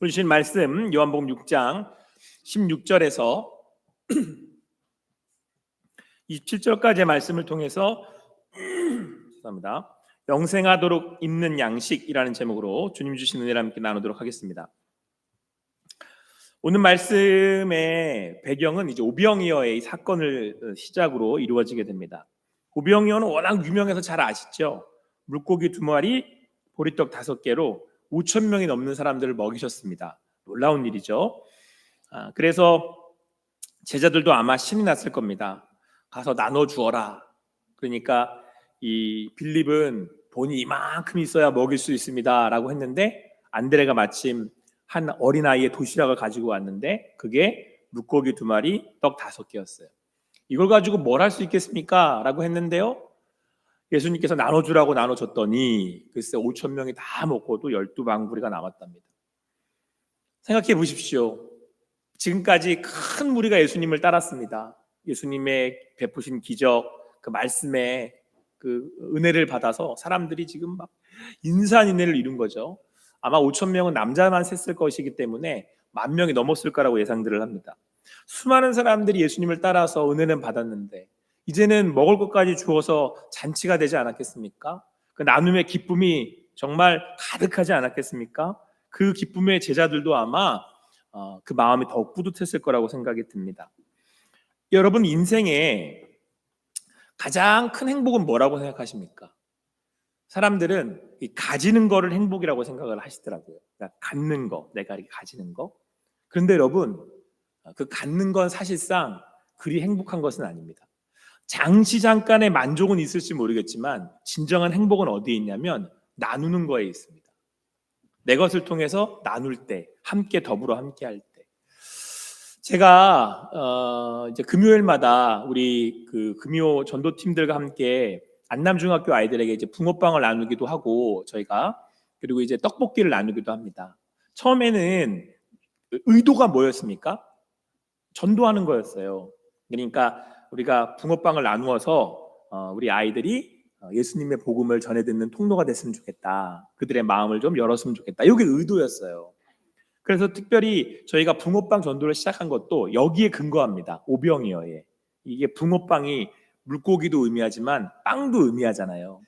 보신 말씀 요한복음 6장 16절에서 27절까지의 말씀을 통해서 죄송합니다. 영생하도록 있는 양식이라는 제목으로 주님 주신 은혜를 함께 나누도록 하겠습니다. 오늘 말씀의 배경은 이제 오병이어의 사건을 시작으로 이루어지게 됩니다. 오병이어는 워낙 유명해서 잘 아시죠? 물고기 2마리, 보리떡 5개로 5천 명이 넘는 사람들을 먹이셨습니다. 놀라운 일이죠. 그래서 제자들도 아마 신이 났을 겁니다. 가서 나눠주어라. 그러니까 이 빌립은 돈이 이만큼 있어야 먹일 수 있습니다 라고 했는데, 안드레가 마침 한 어린아이의 도시락을 가지고 왔는데 그게 물고기 2마리, 떡 5개였어요. 이걸 가지고 뭘 할 수 있겠습니까? 라고 했는데요, 예수님께서 나눠주라고 나눠줬더니 글쎄 5천 명이 다 먹고도 12방울이가 남았답니다. 생각해 보십시오. 지금까지 큰 무리가 예수님을 따랐습니다. 예수님의 베푸신 기적, 그 말씀에 그 은혜를 받아서 사람들이 지금 막 인산인해를 이룬 거죠. 아마 5천 명은 남자만 셌을 것이기 때문에 10,000명이 넘었을 거라고 예상들을 합니다. 수많은 사람들이 예수님을 따라서 은혜는 받았는데 이제는 먹을 것까지 주어서 잔치가 되지 않았겠습니까? 그 나눔의 기쁨이 정말 가득하지 않았겠습니까? 그 기쁨의 제자들도 아마 그 마음이 더욱 뿌듯했을 거라고 생각이 듭니다. 여러분, 인생에 가장 큰 행복은 뭐라고 생각하십니까? 사람들은 이 가지는 거를 행복이라고 생각을 하시더라고요. 그러니까 갖는 거, 내가 이렇게 가지는 거. 그런데 여러분, 그 갖는 건 사실상 그리 행복한 것은 아닙니다. 잠시 잠깐의 만족은 있을지 모르겠지만 진정한 행복은 어디에 있냐면 나누는 거에 있습니다. 내 것을 통해서 나눌 때, 함께 더불어 함께 할 때. 제가 이제 금요일마다 우리 그 금요 전도팀들과 함께 안남중학교 아이들에게 이제 붕어빵을 나누기도 하고, 저희가 그리고 이제 떡볶이를 나누기도 합니다. 처음에는 의도가 뭐였습니까? 전도하는 거였어요. 그러니까 우리가 붕어빵을 나누어서 우리 아이들이 예수님의 복음을 전해 듣는 통로가 됐으면 좋겠다. 그들의 마음을 좀 열었으면 좋겠다. 이게 의도였어요. 그래서 특별히 저희가 붕어빵 전도를 시작한 것도 여기에 근거합니다. 오병이어에. 이게 붕어빵이 물고기도 의미하지만 빵도 의미하잖아요.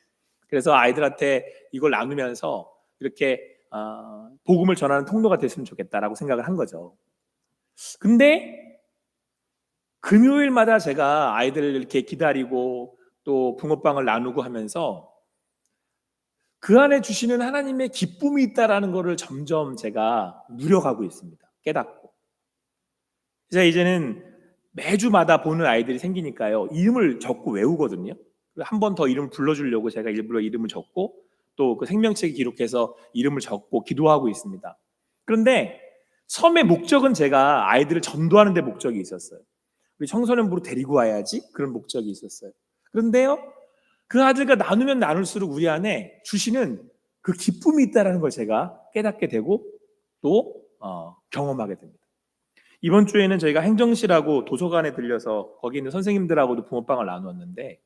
그래서 아이들한테 이걸 나누면서 이렇게 복음을 전하는 통로가 됐으면 좋겠다라고 생각을 한 거죠. 근데 금요일마다 제가 아이들을 이렇게 기다리고 또 붕어빵을 나누고 하면서 그 안에 주시는 하나님의 기쁨이 있다라는 것을 점점 제가 누려가고 있습니다. 깨닫고. 제가 이제는 매주마다 보는 아이들이 생기니까요, 이름을 적고 외우거든요. 한 번 더 이름을 불러주려고 제가 일부러 이름을 적고 또 그 생명책에 기록해서 이름을 적고 기도하고 있습니다. 그런데 처음에 목적은 제가 아이들을 전도하는 데 목적이 있었어요. 우리 청소년부로 데리고 와야지, 그런 목적이 있었어요. 그런데요, 그 아들과 나누면 나눌수록 우리 안에 주시는 그 기쁨이 있다는 걸 제가 깨닫게 되고 또 경험하게 됩니다. 이번 주에는 저희가 행정실하고 도서관에 들려서 거기 있는 선생님들하고도 붕어빵을 나누었는데,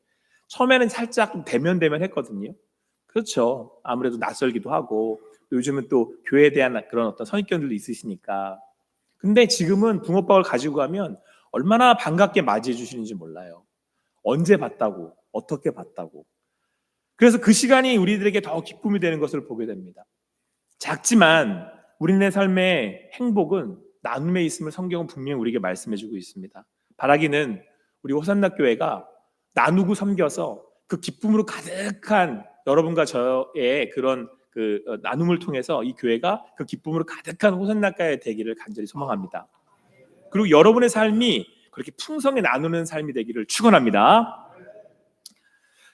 처음에는 살짝 대면 했거든요. 그렇죠. 아무래도 낯설기도 하고 요즘은 또 교회에 대한 그런 어떤 선입견들도 있으시니까. 근데 지금은 붕어빵을 가지고 가면 얼마나 반갑게 맞이해 주시는지 몰라요. 언제 봤다고, 어떻게 봤다고. 그래서 그 시간이 우리들에게 더 기쁨이 되는 것을 보게 됩니다. 작지만 우리네 삶의 행복은 나눔에 있음을 성경은 분명히 우리에게 말씀해주고 있습니다. 바라기는 우리 호산나 교회가 나누고 섬겨서 그 기쁨으로 가득한 여러분과 저의 그런 그 나눔을 통해서 이 교회가 그 기쁨으로 가득한 호산나 교회 되기를 간절히 소망합니다. 그리고 여러분의 삶이 그렇게 풍성히 나누는 삶이 되기를 축원합니다.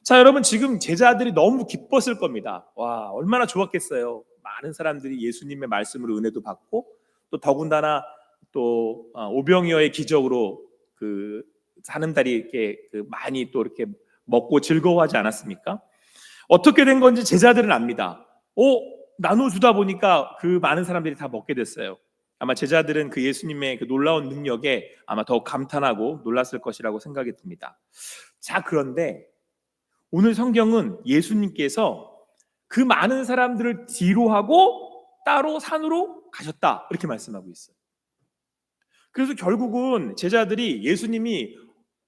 자, 여러분, 지금 제자들이 너무 기뻤을 겁니다. 와, 얼마나 좋았겠어요. 많은 사람들이 예수님의 말씀으로 은혜도 받고 또 더군다나 또 오병이어의 기적으로 그 사람들이 이렇게 많이 또 이렇게 먹고 즐거워하지 않았습니까? 어떻게 된 건지 제자들은 압니다. 나눠주다 보니까 그 많은 사람들이 다 먹게 됐어요. 아마 제자들은 그 예수님의 그 놀라운 능력에 아마 더욱 감탄하고 놀랐을 것이라고 생각이 듭니다. 자, 그런데 오늘 성경은 예수님께서 그 많은 사람들을 뒤로 하고 따로 산으로 가셨다 이렇게 말씀하고 있어요. 그래서 결국은 제자들이 예수님이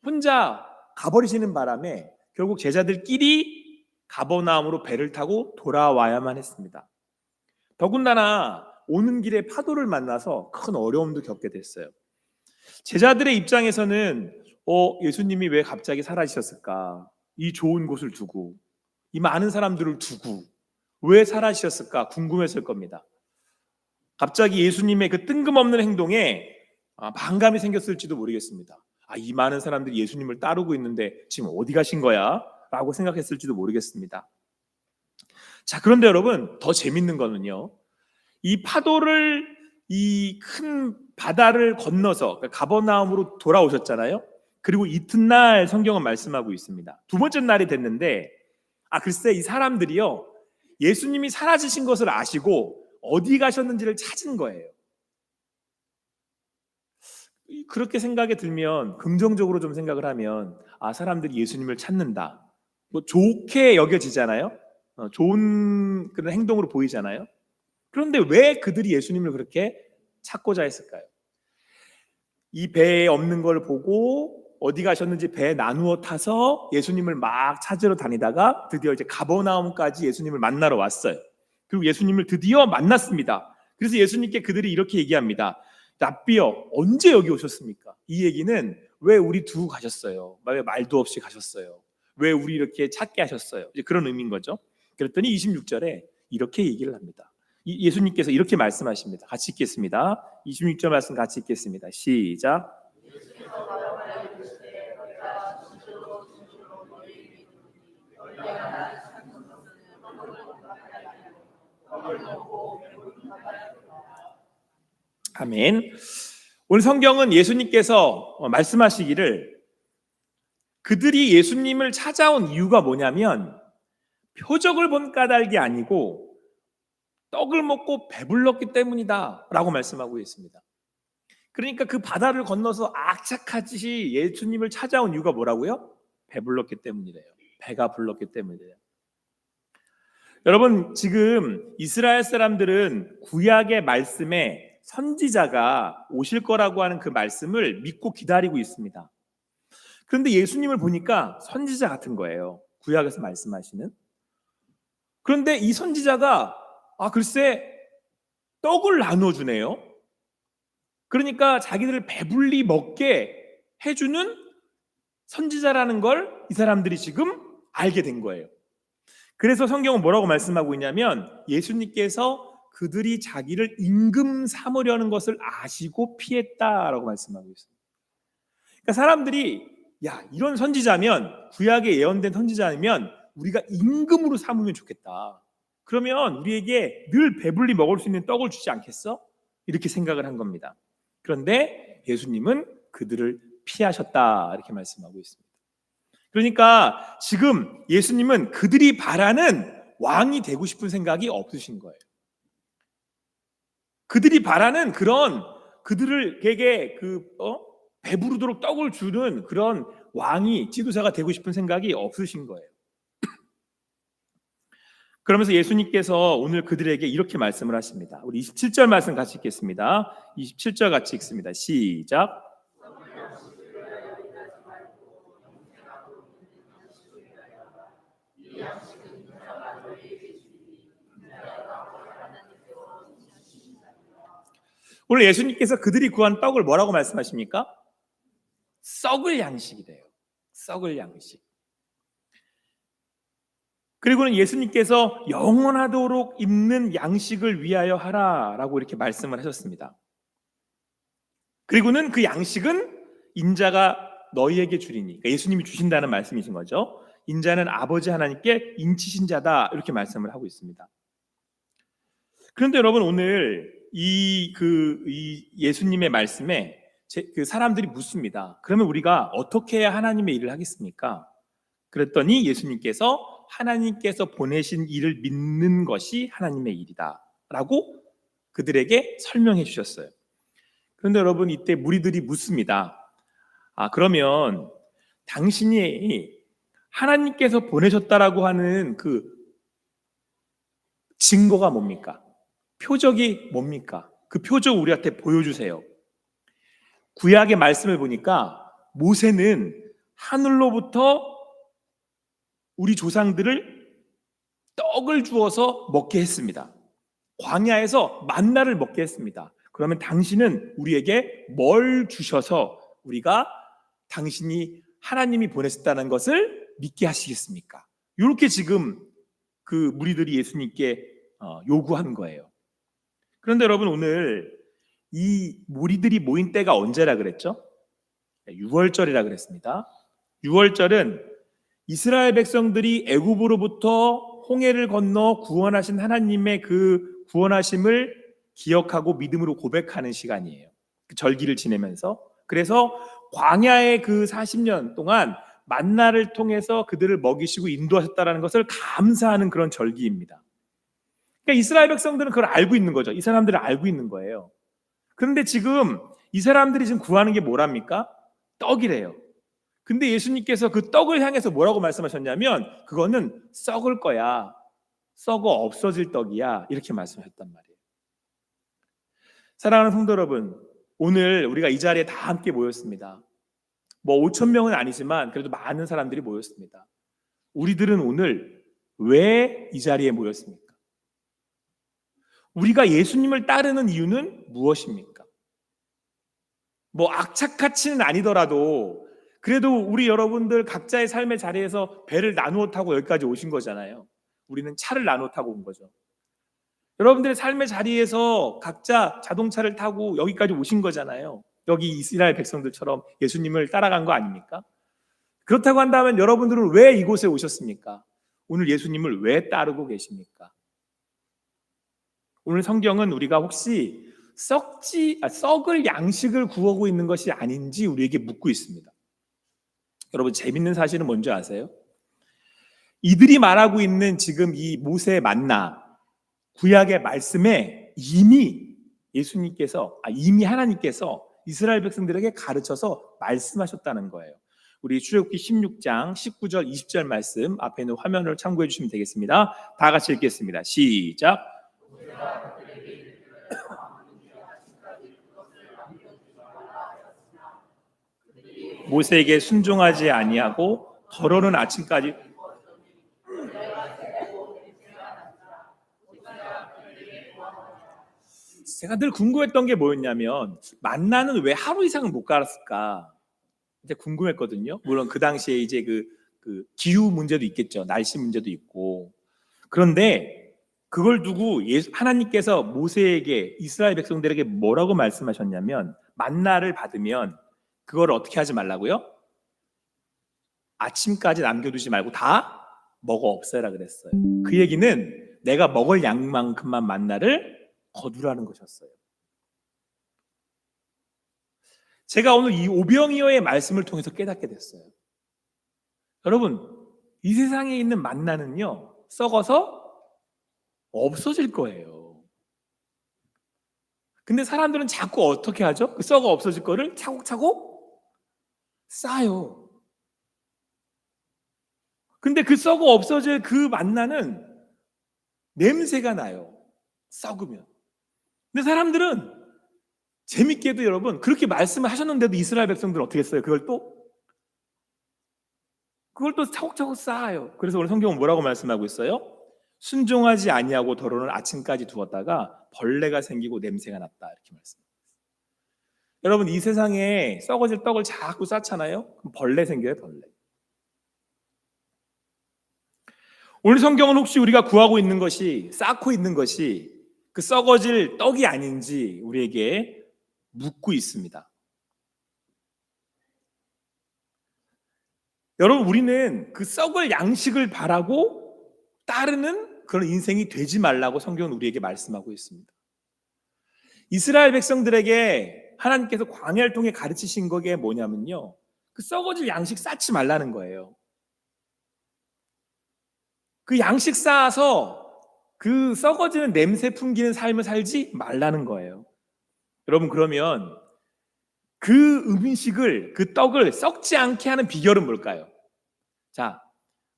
혼자 가버리시는 바람에 결국 제자들끼리 가버나움으로 배를 타고 돌아와야만 했습니다. 더군다나 오는 길에 파도를 만나서 큰 어려움도 겪게 됐어요. 제자들의 입장에서는 예수님이 왜 갑자기 사라지셨을까? 이 좋은 곳을 두고, 이 많은 사람들을 두고 왜 사라지셨을까 궁금했을 겁니다. 갑자기 예수님의 그 뜬금없는 행동에 반감이 생겼을지도 모르겠습니다. 이 많은 사람들이 예수님을 따르고 있는데 지금 어디 가신 거야? 라고 생각했을지도 모르겠습니다. 자, 그런데 여러분, 더 재밌는 거는요, 이 파도를, 이 큰 바다를 건너서 가버나움으로 돌아오셨잖아요. 그리고 이튿날 성경은 말씀하고 있습니다. 두 번째 날이 됐는데 글쎄 이 사람들이요, 예수님이 사라지신 것을 아시고 어디 가셨는지를 찾은 거예요. 그렇게 생각이 들면, 긍정적으로 좀 생각을 하면 사람들이 예수님을 찾는다, 뭐 좋게 여겨지잖아요. 좋은 그런 행동으로 보이잖아요. 그런데 왜 그들이 예수님을 그렇게 찾고자 했을까요? 이 배에 없는 걸 보고 어디 가셨는지 배 나누어 타서 예수님을 막 찾으러 다니다가 드디어 이제 가버나움까지 예수님을 만나러 왔어요. 그리고 예수님을 드디어 만났습니다. 그래서 예수님께 그들이 이렇게 얘기합니다. 랍비여, 언제 여기 오셨습니까? 이 얘기는 왜 우리 두고 가셨어요? 왜 말도 없이 가셨어요? 왜 우리 이렇게 찾게 하셨어요? 이제 그런 의미인 거죠. 그랬더니 26절에 이렇게 얘기를 합니다. 예수님께서 이렇게 말씀하십니다. 같이 읽겠습니다. 26절 말씀 같이 읽겠습니다. 시작. 아멘. 오늘 성경은 예수님께서 말씀하시기를, 그들이 예수님을 찾아온 이유가 뭐냐면 표적을 본 까닭이 아니고 떡을 먹고 배불렀기 때문이다 라고 말씀하고 있습니다. 그러니까 그 바다를 건너서 악착같이 예수님을 찾아온 이유가 뭐라고요? 배불렀기 때문이래요. 배가 불렀기 때문이래요. 여러분, 지금 이스라엘 사람들은 구약의 말씀에 선지자가 오실 거라고 하는 그 말씀을 믿고 기다리고 있습니다. 그런데 예수님을 보니까 선지자 같은 거예요. 구약에서 말씀하시는. 그런데 이 선지자가 글쎄 떡을 나누어 주네요. 그러니까 자기들을 배불리 먹게 해주는 선지자라는 걸 이 사람들이 지금 알게 된 거예요. 그래서 성경은 뭐라고 말씀하고 있냐면, 예수님께서 그들이 자기를 임금 삼으려는 것을 아시고 피했다라고 말씀하고 있습니다. 그러니까 사람들이 이런 선지자면, 구약에 예언된 선지자면 우리가 임금으로 삼으면 좋겠다. 그러면 우리에게 늘 배불리 먹을 수 있는 떡을 주지 않겠어? 이렇게 생각을 한 겁니다. 그런데 예수님은 그들을 피하셨다 이렇게 말씀하고 있습니다. 그러니까 지금 예수님은 그들이 바라는 왕이 되고 싶은 생각이 없으신 거예요. 그들이 바라는 그런, 그들에게 배부르도록 떡을 주는 그런 왕이, 지도자가 되고 싶은 생각이 없으신 거예요. 그러면서 예수님께서 오늘 그들에게 이렇게 말씀을 하십니다. 우리 27절 말씀 같이 읽겠습니다. 27절 같이 읽습니다. 시작. 오늘 예수님께서 그들이 구한 떡을 뭐라고 말씀하십니까? 썩을 양식이래요. 썩을 양식. 그리고는 예수님께서 영원하도록 있는 양식을 위하여 하라라고 이렇게 말씀을 하셨습니다. 그리고는 그 양식은 인자가 너희에게 주리니, 그러니까 예수님이 주신다는 말씀이신 거죠. 인자는 아버지 하나님께 인치신 자다 이렇게 말씀을 하고 있습니다. 그런데 여러분, 오늘 이 예수님의 말씀에 그 사람들이 묻습니다. 그러면 우리가 어떻게 해야 하나님의 일을 하겠습니까? 그랬더니 예수님께서 하나님께서 보내신 일을 믿는 것이 하나님의 일이다 라고 그들에게 설명해 주셨어요. 그런데 여러분, 이때 무리들이 묻습니다. 그러면 당신이 하나님께서 보내셨다라고 하는 그 증거가 뭡니까? 표적이 뭡니까? 그 표적 우리한테 보여주세요. 구약의 말씀을 보니까 모세는 하늘로부터 우리 조상들을 떡을 주어서 먹게 했습니다. 광야에서 만나를 먹게 했습니다. 그러면 당신은 우리에게 뭘 주셔서 우리가 당신이 하나님이 보내셨다는 것을 믿게 하시겠습니까? 이렇게 지금 그 무리들이 예수님께 요구한 거예요. 그런데 여러분, 오늘 이 무리들이 모인 때가 언제라 그랬죠? 6월절이라 그랬습니다. 6월절은 이스라엘 백성들이 애굽으로부터 홍해를 건너 구원하신 하나님의 그 구원하심을 기억하고 믿음으로 고백하는 시간이에요. 그 절기를 지내면서. 그래서 광야의 그 40년 동안 만나를 통해서 그들을 먹이시고 인도하셨다는 것을 감사하는 그런 절기입니다. 그러니까 이스라엘 백성들은 그걸 알고 있는 거죠. 이 사람들은 알고 있는 거예요. 그런데 지금 이 사람들이 지금 구하는 게 뭐랍니까? 떡이래요. 근데 예수님께서 그 떡을 향해서 뭐라고 말씀하셨냐면 그거는 썩을 거야. 썩어 없어질 떡이야. 이렇게 말씀하셨단 말이에요. 사랑하는 성도 여러분, 오늘 우리가 이 자리에 다 함께 모였습니다. 뭐 5천 명은 아니지만 그래도 많은 사람들이 모였습니다. 우리들은 오늘 왜 이 자리에 모였습니까? 우리가 예수님을 따르는 이유는 무엇입니까? 뭐 악착같이는 아니더라도 그래도 우리 여러분들 각자의 삶의 자리에서 배를 나누어 타고 여기까지 오신 거잖아요. 우리는 차를 나누어 타고 온 거죠. 여러분들의 삶의 자리에서 각자 자동차를 타고 여기까지 오신 거잖아요. 여기 이스라엘 백성들처럼 예수님을 따라간 거 아닙니까? 그렇다고 한다면 여러분들은 왜 이곳에 오셨습니까? 오늘 예수님을 왜 따르고 계십니까? 오늘 성경은 우리가 혹시 썩을 양식을 구하고 있는 것이 아닌지 우리에게 묻고 있습니다. 여러분, 재밌는 사실은 뭔지 아세요? 이들이 말하고 있는 지금 이 모세의 만나, 구약의 말씀에 이미 이미 하나님께서 이스라엘 백성들에게 가르쳐서 말씀하셨다는 거예요. 우리 출애굽기 16장 19절 20절 말씀 앞에 있는 화면을 참고해 주시면 되겠습니다. 다 같이 읽겠습니다. 시작. 모세에게 순종하지 아니하고 더러는 아침까지. 제가 늘 궁금했던 게 뭐였냐면 만나는 왜 하루 이상은 못 갈았을까 이제 궁금했거든요. 물론 그 당시에 이제 그 기후 문제도 있겠죠. 날씨 문제도 있고. 그런데 그걸 두고 하나님께서 모세에게 이스라엘 백성들에게 뭐라고 말씀하셨냐면 만나를 받으면 그걸 어떻게 하지 말라고요? 아침까지 남겨두지 말고 다 먹어 없애라 그랬어요. 그 얘기는 내가 먹을 양만큼만 만나를 거두라는 것이었어요. 제가 오늘 이 오병이어의 말씀을 통해서 깨닫게 됐어요. 여러분, 이 세상에 있는 만나는요 썩어서 없어질 거예요. 근데 사람들은 자꾸 어떻게 하죠? 그 썩어 없어질 거를 차곡차곡 쌓아요. 근데 그 썩어 없어질 그 만나는 냄새가 나요. 썩으면. 근데 사람들은 재밌게도 여러분 그렇게 말씀을 하셨는데도 이스라엘 백성들은 어떻게 했어요? 그걸 또 차곡차곡 쌓아요. 그래서 오늘 성경은 뭐라고 말씀하고 있어요? 순종하지 아니하고 더러는 아침까지 두었다가 벌레가 생기고 냄새가 났다 이렇게 말씀합니다. 여러분, 이 세상에 썩어질 떡을 자꾸 쌓잖아요. 그럼 벌레 생겨요. 벌레. 오늘 성경은 혹시 우리가 구하고 있는 것이, 쌓고 있는 것이 그 썩어질 떡이 아닌지 우리에게 묻고 있습니다. 여러분, 우리는 그 썩을 양식을 바라고 따르는 그런 인생이 되지 말라고 성경은 우리에게 말씀하고 있습니다. 이스라엘 백성들에게 하나님께서 광야를 통해 가르치신 게 뭐냐면요, 그 썩어질 양식 쌓지 말라는 거예요. 그 양식 쌓아서 그 썩어지는 냄새 풍기는 삶을 살지 말라는 거예요. 여러분, 그러면 그 음식을, 그 떡을 썩지 않게 하는 비결은 뭘까요? 자,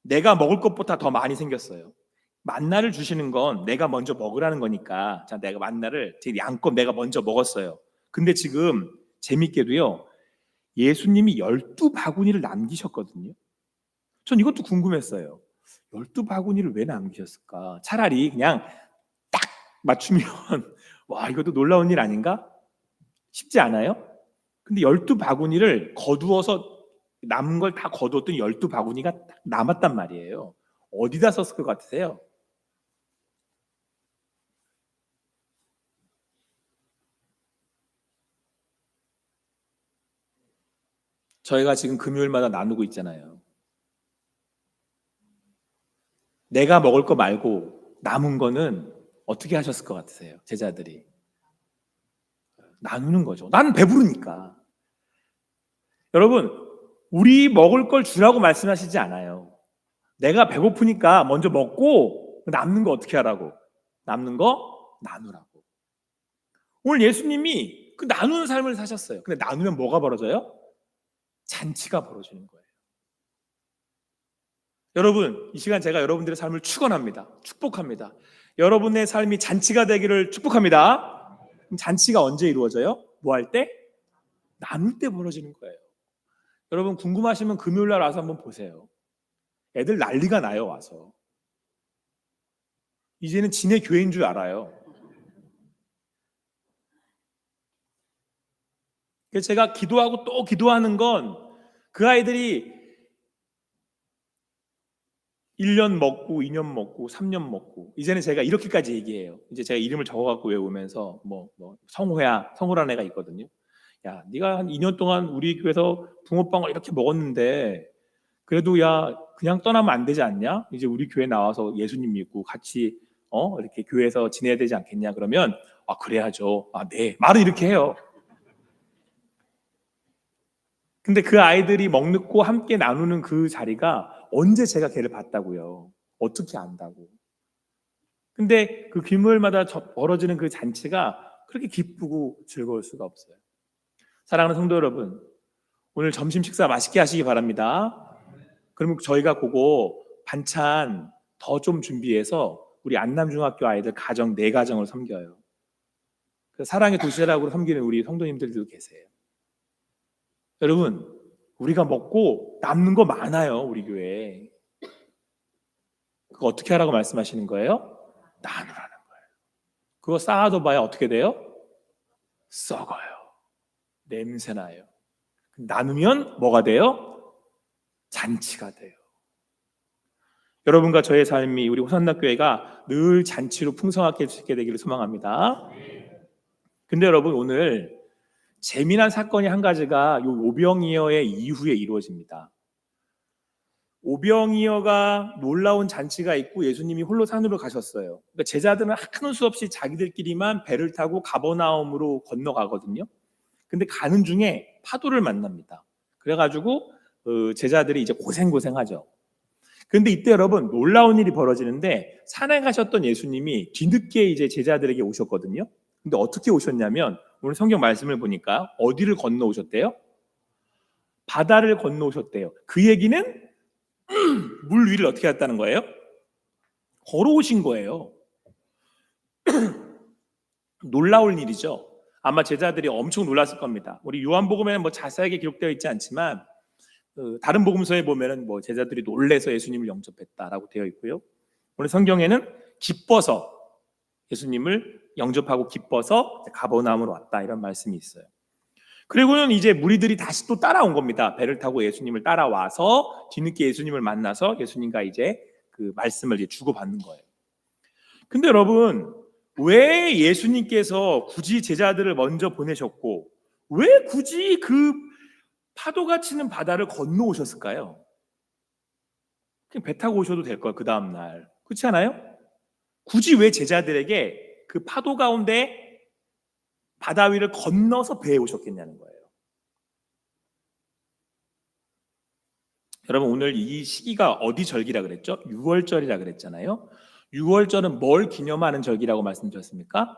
내가 먹을 것보다 더 많이 생겼어요. 만나를 주시는 건 내가 먼저 먹으라는 거니까, 자, 내가 만나를 제 양껏 내가 먼저 먹었어요. 근데 지금 재밌게도요, 예수님이 12바구니를 남기셨거든요. 전 이것도 궁금했어요. 12바구니를 왜 남기셨을까? 차라리 그냥 딱 맞추면 와, 이것도 놀라운 일 아닌가? 쉽지 않아요? 근데 12바구니를 거두어서 남은 걸 다 거두었더니 12바구니가 남았단 말이에요. 어디다 썼을 것 같으세요? 저희가 지금 금요일마다 나누고 있잖아요. 내가 먹을 거 말고 남은 거는 어떻게 하셨을 것 같으세요? 제자들이. 나누는 거죠. 나는 배부르니까. 여러분, 우리 먹을 걸 주라고 말씀하시지 않아요. 내가 배고프니까 먼저 먹고 남는 거 어떻게 하라고? 남는 거 나누라고. 오늘 예수님이 그 나누는 삶을 사셨어요. 근데 나누면 뭐가 벌어져요? 잔치가 벌어지는 거예요. 여러분, 이 시간 제가 여러분들의 삶을 축원합니다. 축복합니다. 여러분의 삶이 잔치가 되기를 축복합니다. 그럼 잔치가 언제 이루어져요? 뭐 할 때? 나눌 때 벌어지는 거예요. 여러분 궁금하시면 금요일 날 와서 한번 보세요. 애들 난리가 나요. 와서 이제는 지네 교회인 줄 알아요. 그래서 제가 기도하고 또 기도하는 건 그 아이들이 1년 먹고 2년 먹고 3년 먹고, 이제는 제가 이렇게까지 얘기해요. 이제 제가 이름을 적어갖고 외우면서 성호야, 성호라는 애가 있거든요. 야, 네가 한 2년 동안 우리 교회에서 붕어빵을 이렇게 먹었는데 그래도 야 그냥 떠나면 안 되지 않냐? 이제 우리 교회 나와서 예수님 믿고 같이 이렇게 교회에서 지내야 되지 않겠냐? 그러면 아 그래야죠. 아 네. 말을 이렇게 해요. 근데 그 아이들이 먹고 함께 나누는 그 자리가 언제 제가 걔를 봤다고요? 어떻게 안다고? 근데 그 금요일마다 벌어지는 그 잔치가 그렇게 기쁘고 즐거울 수가 없어요. 사랑하는 성도 여러분, 오늘 점심 식사 맛있게 하시기 바랍니다. 그러면 저희가 그거 반찬 더 좀 준비해서 우리 안남중학교 아이들 가정 4가정을 섬겨요. 사랑의 도시락으로 섬기는 우리 성도님들도 계세요. 여러분, 우리가 먹고 남는 거 많아요. 우리 교회에. 그거 어떻게 하라고 말씀하시는 거예요? 나누라는 거예요. 그거 쌓아둬봐야 어떻게 돼요? 썩어요. 냄새나요. 나누면 뭐가 돼요? 잔치가 돼요. 여러분과 저의 삶이, 우리 호산나교회가 늘 잔치로 풍성하게 수 있게 되기를 소망합니다. 근데 여러분, 오늘 재미난 사건이 한 가지가 요 오병이어의 이후에 이루어집니다. 오병이어가 놀라운 잔치가 있고 예수님이 홀로 산으로 가셨어요. 그러니까 제자들은 하는 수 없이 자기들끼리만 배를 타고 가버나움으로 건너가거든요. 근데 가는 중에 파도를 만납니다. 그래가지고 제자들이 이제 고생하죠. 그런데 이때 여러분 놀라운 일이 벌어지는데, 산에 가셨던 예수님이 뒤늦게 이제 제자들에게 오셨거든요. 근데 어떻게 오셨냐면 오늘 성경 말씀을 보니까 어디를 건너오셨대요? 바다를 건너오셨대요. 그 얘기는 물 위를 어떻게 했다는 거예요? 걸어오신 거예요. 놀라운 일이죠. 아마 제자들이 엄청 놀랐을 겁니다. 우리 요한복음에는 자세하게 기록되어 있지 않지만 다른 복음서에 보면은 제자들이 놀래서 예수님을 영접했다라고 되어 있고요. 오늘 성경에는 기뻐서 예수님을 영접하고 기뻐서 가버나움으로 왔다, 이런 말씀이 있어요. 그리고는 이제 무리들이 다시 또 따라온 겁니다. 배를 타고 예수님을 따라와서 뒤늦게 예수님을 만나서 예수님과 이제 그 말씀을 이제 주고받는 거예요. 근데 여러분, 왜 예수님께서 굳이 제자들을 먼저 보내셨고 왜 굳이 그 파도가 치는 바다를 건너오셨을까요? 그냥 배 타고 오셔도 될 걸, 그 다음날. 그렇지 않아요? 굳이 왜 제자들에게 그 파도 가운데 바다 위를 건너서 배에 오셨겠냐는 거예요. 여러분, 오늘 이 시기가 어디 절기라 그랬죠? 6월절이라 그랬잖아요. 6월절은 뭘 기념하는 절기라고 말씀드렸습니까?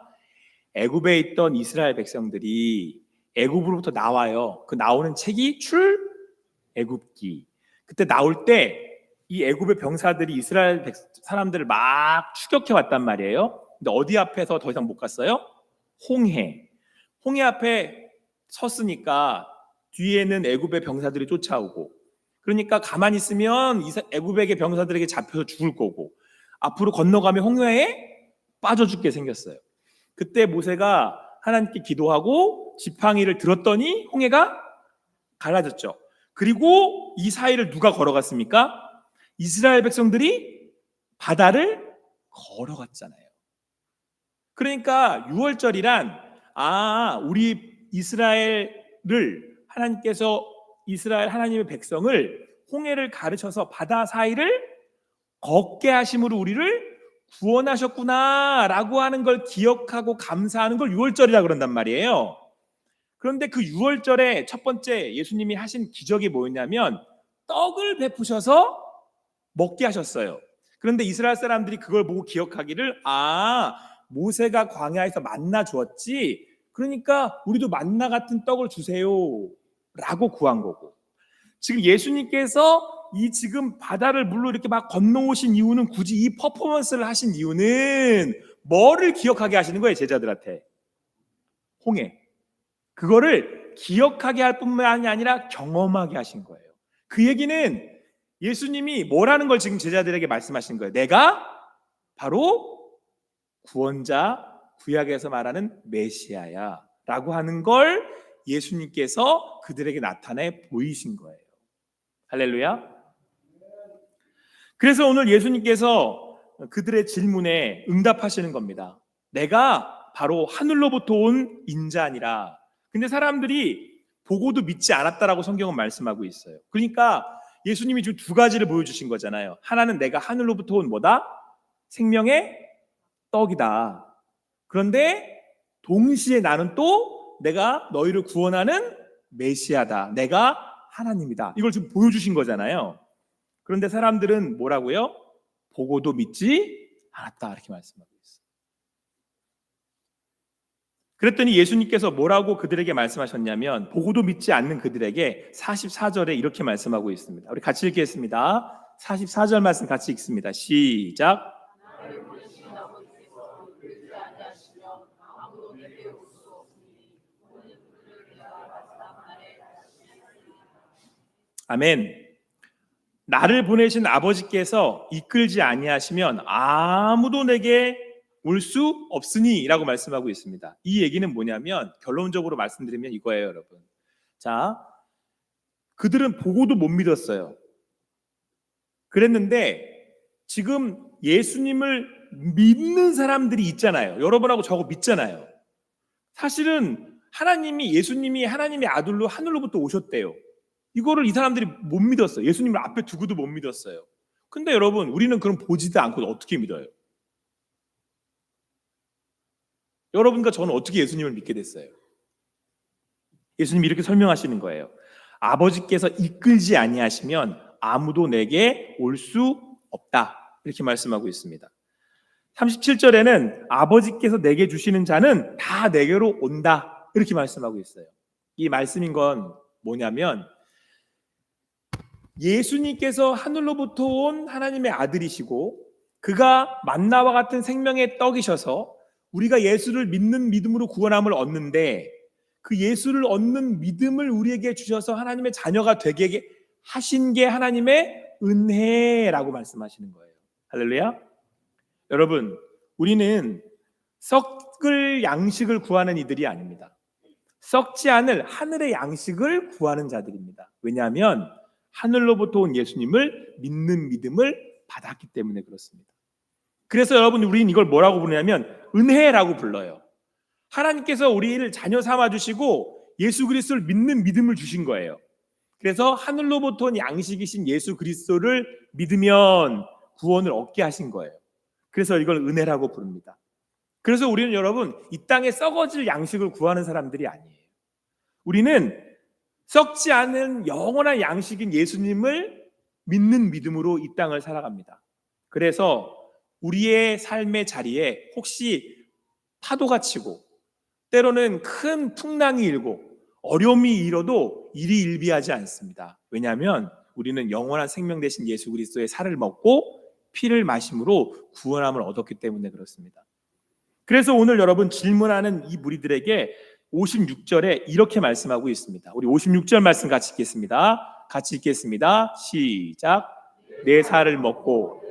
애굽에 있던 이스라엘 백성들이 애굽으로부터 나와요. 그 나오는 책이 출애굽기. 그때 나올 때 이 애굽의 병사들이 이스라엘 사람들을 막 추격해 왔단 말이에요. 근데 어디 앞에서 더 이상 못 갔어요? 홍해. 홍해 앞에 섰으니까 뒤에는 애굽의 병사들이 쫓아오고, 그러니까 가만히 있으면 애굽의 병사들에게 잡혀서 죽을 거고, 앞으로 건너가면 홍해에 빠져 죽게 생겼어요. 그때 모세가 하나님께 기도하고 지팡이를 들었더니 홍해가 갈라졌죠. 그리고 이 사이를 누가 걸어갔습니까? 이스라엘 백성들이 바다를 걸어갔잖아요. 그러니까 유월절이란 우리 이스라엘을 하나님께서 이스라엘 하나님의 백성을 홍해를 가르쳐서 바다 사이를 걷게 하심으로 우리를 구원하셨구나라고 하는 걸 기억하고 감사하는 걸 유월절이라 그런단 말이에요. 그런데 그 유월절에 첫 번째 예수님이 하신 기적이 뭐였냐면 떡을 베푸셔서 먹게 하셨어요. 그런데 이스라엘 사람들이 그걸 보고 기억하기를 모세가 광야에서 만나 주었지, 그러니까 우리도 만나 같은 떡을 주세요 라고 구한 거고, 지금 예수님께서 이 지금 바다를 물로 이렇게 막 건너오신 이유는, 굳이 이 퍼포먼스를 하신 이유는 뭐를 기억하게 하시는 거예요? 제자들한테 홍해, 그거를 기억하게 할 뿐만이 아니라 경험하게 하신 거예요. 그 얘기는 예수님이 뭐라는 걸 지금 제자들에게 말씀하신 거예요. 내가 바로 구원자, 구약에서 말하는 메시아야 라고 하는 걸 예수님께서 그들에게 나타내 보이신 거예요. 할렐루야. 그래서 오늘 예수님께서 그들의 질문에 응답하시는 겁니다. 내가 바로 하늘로부터 온 인자니라. 근데 사람들이 보고도 믿지 않았다라고 성경은 말씀하고 있어요. 그러니까 예수님이 지금 두 가지를 보여주신 거잖아요. 하나는 내가 하늘로부터 온 뭐다? 생명의 떡이다. 그런데 동시에 나는 또 내가 너희를 구원하는 메시아다. 내가 하나님이다. 이걸 지금 보여주신 거잖아요. 그런데 사람들은 뭐라고요? 보고도 믿지 않았다, 이렇게 말씀하고 있어요. 그랬더니 예수님께서 뭐라고 그들에게 말씀하셨냐면, 보고도 믿지 않는 그들에게 44절에 이렇게 말씀하고 있습니다. 우리 같이 읽겠습니다. 44절 말씀 같이 읽습니다. 시작. 아멘. 나를 보내신 아버지께서 이끌지 아니하시면 아무도 내게 올 수 없으니 라고 말씀하고 있습니다. 이 얘기는 뭐냐면, 결론적으로 말씀드리면 이거예요, 여러분. 자, 그들은 보고도 못 믿었어요. 그랬는데 지금 예수님을 믿는 사람들이 있잖아요. 여러분하고 저하고 믿잖아요. 사실은 예수님이 하나님의 아들로 하늘로부터 오셨대요. 이거를 이 사람들이 못 믿었어요. 예수님을 앞에 두고도 못 믿었어요. 근데 여러분, 우리는 그럼 보지도 않고 어떻게 믿어요? 여러분과 저는 어떻게 예수님을 믿게 됐어요? 예수님이 이렇게 설명하시는 거예요. 아버지께서 이끌지 아니하시면 아무도 내게 올 수 없다, 이렇게 말씀하고 있습니다. 37절에는 아버지께서 내게 주시는 자는 다 내게로 온다, 이렇게 말씀하고 있어요. 이 말씀인 건 뭐냐면, 예수님께서 하늘로부터 온 하나님의 아들이시고 그가 만나와 같은 생명의 떡이셔서 우리가 예수를 믿는 믿음으로 구원함을 얻는데, 그 예수를 얻는 믿음을 우리에게 주셔서 하나님의 자녀가 되게 하신 게 하나님의 은혜라고 말씀하시는 거예요. 할렐루야. 여러분, 우리는 썩을 양식을 구하는 이들이 아닙니다. 썩지 않을 하늘의 양식을 구하는 자들입니다. 왜냐하면 하늘로부터 온 예수님을 믿는 믿음을 받았기 때문에 그렇습니다. 그래서 여러분, 우리는 이걸 뭐라고 부르냐면 은혜라고 불러요. 하나님께서 우리를 자녀 삼아주시고 예수 그리스도를 믿는 믿음을 주신 거예요. 그래서 하늘로부터 온 양식이신 예수 그리스도를 믿으면 구원을 얻게 하신 거예요. 그래서 이걸 은혜라고 부릅니다. 그래서 우리는 여러분, 이 땅에 썩어질 양식을 구하는 사람들이 아니에요. 우리는 썩지 않은 영원한 양식인 예수님을 믿는 믿음으로 이 땅을 살아갑니다. 그래서 우리의 삶의 자리에 혹시 파도가 치고 때로는 큰 풍랑이 일고 어려움이 일어도 일희일비하지 않습니다. 왜냐하면 우리는 영원한 생명 되신 예수 그리스도의 살을 먹고 피를 마심으로 구원함을 얻었기 때문에 그렇습니다. 그래서 오늘 여러분 질문하는 이 무리들에게 56절에 이렇게 말씀하고 있습니다. 우리 56절 말씀 같이 읽겠습니다. 같이 읽겠습니다. 시작. 내 살을 먹고.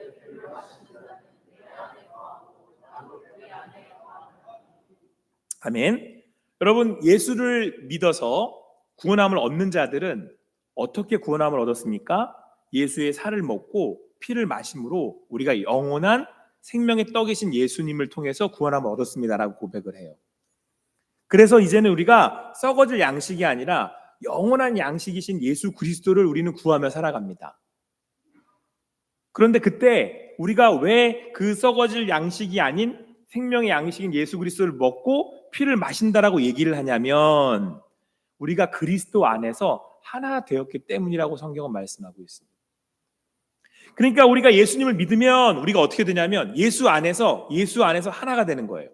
아멘. 여러분, 예수를 믿어서 구원함을 얻는 자들은 어떻게 구원함을 얻었습니까? 예수의 살을 먹고 피를 마심으로 우리가 영원한 생명의 떡이신 예수님을 통해서 구원함을 얻었습니다라고 고백을 해요. 그래서 이제는 우리가 썩어질 양식이 아니라 영원한 양식이신 예수 그리스도를 우리는 구하며 살아갑니다. 그런데 그때 우리가 왜 그 썩어질 양식이 아닌 생명의 양식인 예수 그리스도를 먹고 피를 마신다라고 얘기를 하냐면 우리가 그리스도 안에서 하나 되었기 때문이라고 성경은 말씀하고 있습니다. 그러니까 우리가 예수님을 믿으면 우리가 어떻게 되냐면 예수 안에서 하나가 되는 거예요.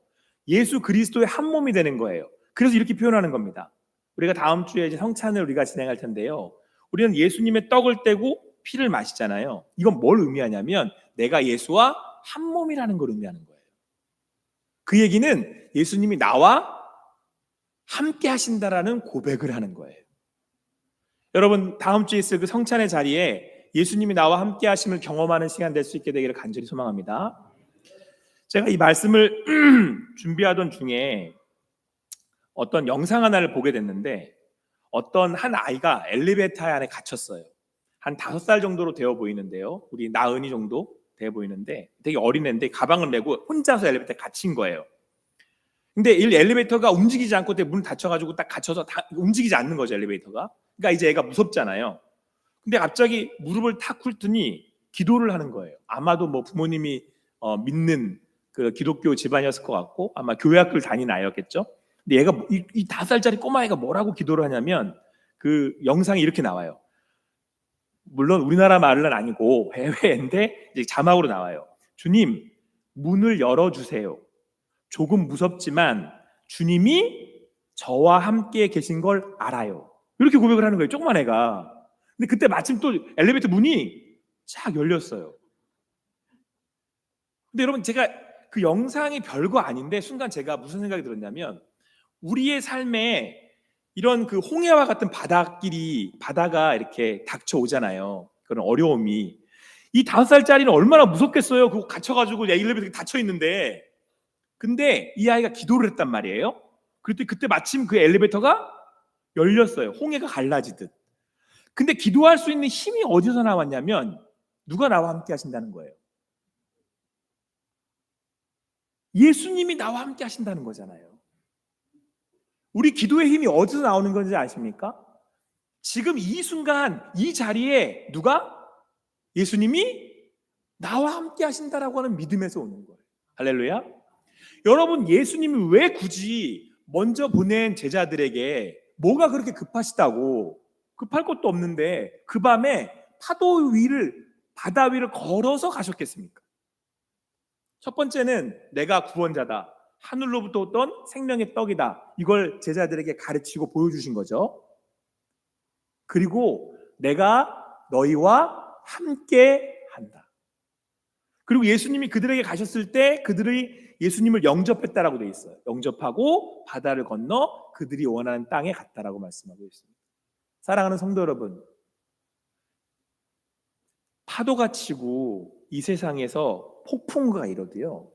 예수 그리스도의 한 몸이 되는 거예요. 그래서 이렇게 표현하는 겁니다. 우리가 다음 주에 이제 성찬을 우리가 진행할 텐데요. 우리는 예수님의 떡을 떼고 피를 마시잖아요. 이건 뭘 의미하냐면 내가 예수와 한 몸이라는 걸 의미하는 거예요. 그 얘기는 예수님이 나와 함께 하신다라는 고백을 하는 거예요. 여러분, 다음 주에 있을 그 성찬의 자리에 예수님이 나와 함께 하심을 경험하는 시간 될 수 있게 되기를 간절히 소망합니다. 제가 이 말씀을 준비하던 중에 어떤 영상 하나를 보게 됐는데 어떤 한 아이가 엘리베이터 안에 갇혔어요. 한 5살 정도로 되어 보이는데요. 우리 나은이 정도 되어 보이는데 되게 어린 애인데 가방을 메고 혼자서 엘리베이터에 갇힌 거예요. 근데 이 엘리베이터가 움직이지 않고 문을 닫혀가지고 딱 갇혀서 움직이지 않는 거죠, 엘리베이터가. 그러니까 이제 애가 무섭잖아요. 근데 갑자기 무릎을 탁 꿇더니 기도를 하는 거예요. 아마도 뭐 부모님이 믿는 그 기독교 집안이었을 것 같고 아마 교회 학교를 다니는 아이였겠죠. 근데 얘가 이 5살짜리 꼬마애가 뭐라고 기도를 하냐면 그 영상이 이렇게 나와요. 물론 우리나라 말은 아니고 해외인데 이제 자막으로 나와요. 주님, 문을 열어주세요. 조금 무섭지만 주님이 저와 함께 계신 걸 알아요. 이렇게 고백을 하는 거예요. 조그만 애가. 근데 그때 마침 또 엘리베이터 문이 쫙 열렸어요. 근데 여러분, 제가 그 영상이 별거 아닌데 순간 제가 무슨 생각이 들었냐면 우리의 삶에 이런 그 홍해와 같은 바다가 이렇게 닥쳐오잖아요. 그런 어려움이. 이 5살짜리는 얼마나 무섭겠어요. 그거 갇혀가지고 엘리베이터에 닫혀 있는데. 근데 이 아이가 기도를 했단 말이에요. 그때 마침 그 엘리베이터가 열렸어요. 홍해가 갈라지듯. 근데 기도할 수 있는 힘이 어디서 나왔냐면 누가 나와 함께 하신다는 거예요. 예수님이 나와 함께 하신다는 거잖아요. 우리 기도의 힘이 어디서 나오는 건지 아십니까? 지금 이 순간 이 자리에 누가? 예수님이 나와 함께 하신다라고 하는 믿음에서 오는 거예요. 할렐루야. 여러분, 예수님이 왜 굳이 먼저 보낸 제자들에게 뭐가 그렇게 급하시다고, 급할 것도 없는데 그 밤에 바다 위를 걸어서 가셨겠습니까? 첫 번째는 내가 구원자다, 하늘로부터 오던 생명의 떡이다, 이걸 제자들에게 가르치고 보여주신 거죠. 그리고 내가 너희와 함께 한다. 그리고 예수님이 그들에게 가셨을 때 그들이 예수님을 영접했다라고 되어 있어요. 영접하고 바다를 건너 그들이 원하는 땅에 갔다라고 말씀하고 있습니다. 사랑하는 성도 여러분, 파도가 치고 이 세상에서 폭풍우가 일어도요,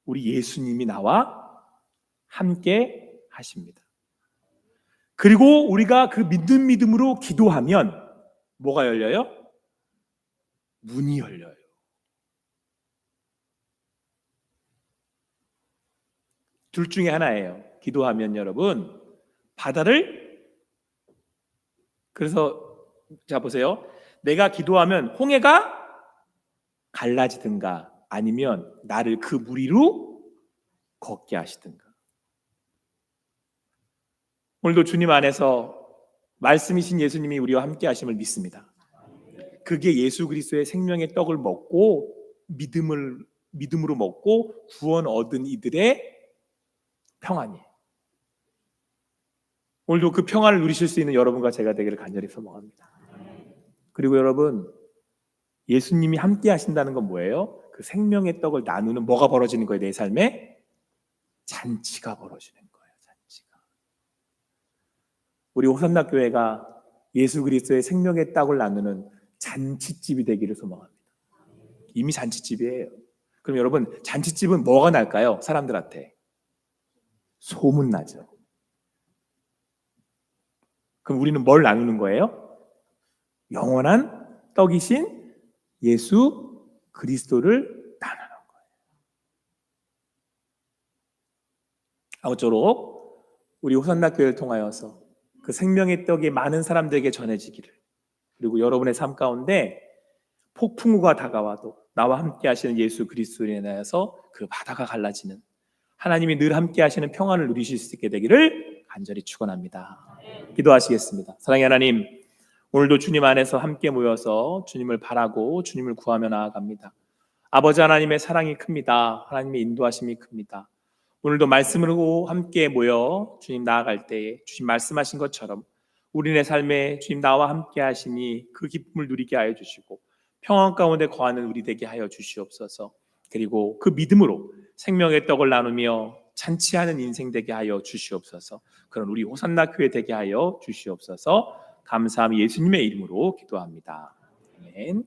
우리 예수님이 나와 함께 하십니다. 그리고 우리가 그 믿음으로 기도하면 뭐가 열려요? 문이 열려요. 둘 중에 하나예요. 기도하면 여러분, 그래서 자 보세요. 내가 기도하면 홍해가 갈라지든가 아니면 나를 그 물 위로 걷게 하시든가. 오늘도 주님 안에서 말씀이신 예수님이 우리와 함께 하심을 믿습니다. 그게 예수 그리스도의 생명의 떡을 먹고 믿음으로 먹고 구원 얻은 이들의 평안이에요. 오늘도 그 평안을 누리실 수 있는 여러분과 제가 되기를 간절히 소망합니다. 그리고 여러분, 예수님이 함께 하신다는 건 뭐예요? 그 생명의 떡을 나누는 뭐가 벌어지는 거예요? 내 삶에 잔치가 벌어지는 거예요. 잔치가. 우리 호산나 교회가 예수 그리스도의 생명의 떡을 나누는 잔치집이 되기를 소망합니다. 이미 잔치집이에요. 그럼 여러분, 잔치집은 뭐가 날까요? 사람들한테 소문 나죠. 그럼 우리는 뭘 나누는 거예요? 영원한 떡이신 예수 그리스도를 나누는 거예요. 아무쪼록 우리 호산나 교회를 통하여서 그 생명의 떡이 많은 사람들에게 전해지기를, 그리고 여러분의 삶 가운데 폭풍우가 다가와도 나와 함께 하시는 예수 그리스도로 인하여서 그 바다가 갈라지는, 하나님이 늘 함께 하시는 평안을 누리실 수 있게 되기를 간절히 축원합니다. 기도하시겠습니다. 사랑의 하나님, 오늘도 주님 안에서 함께 모여서 주님을 바라고 주님을 구하며 나아갑니다. 아버지 하나님의 사랑이 큽니다. 하나님의 인도하심이 큽니다. 오늘도 말씀으로 함께 모여 주님 나아갈 때에 주님 말씀하신 것처럼 우리네 삶에 주님 나와 함께 하시니 그 기쁨을 누리게 하여 주시고 평안 가운데 거하는 우리 되게 하여 주시옵소서. 그리고 그 믿음으로 생명의 떡을 나누며 잔치하는 인생 되게 하여 주시옵소서. 그런 우리 호산나 교회 되게 하여 주시옵소서. 감사함 예수님의 이름으로 기도합니다. 아멘.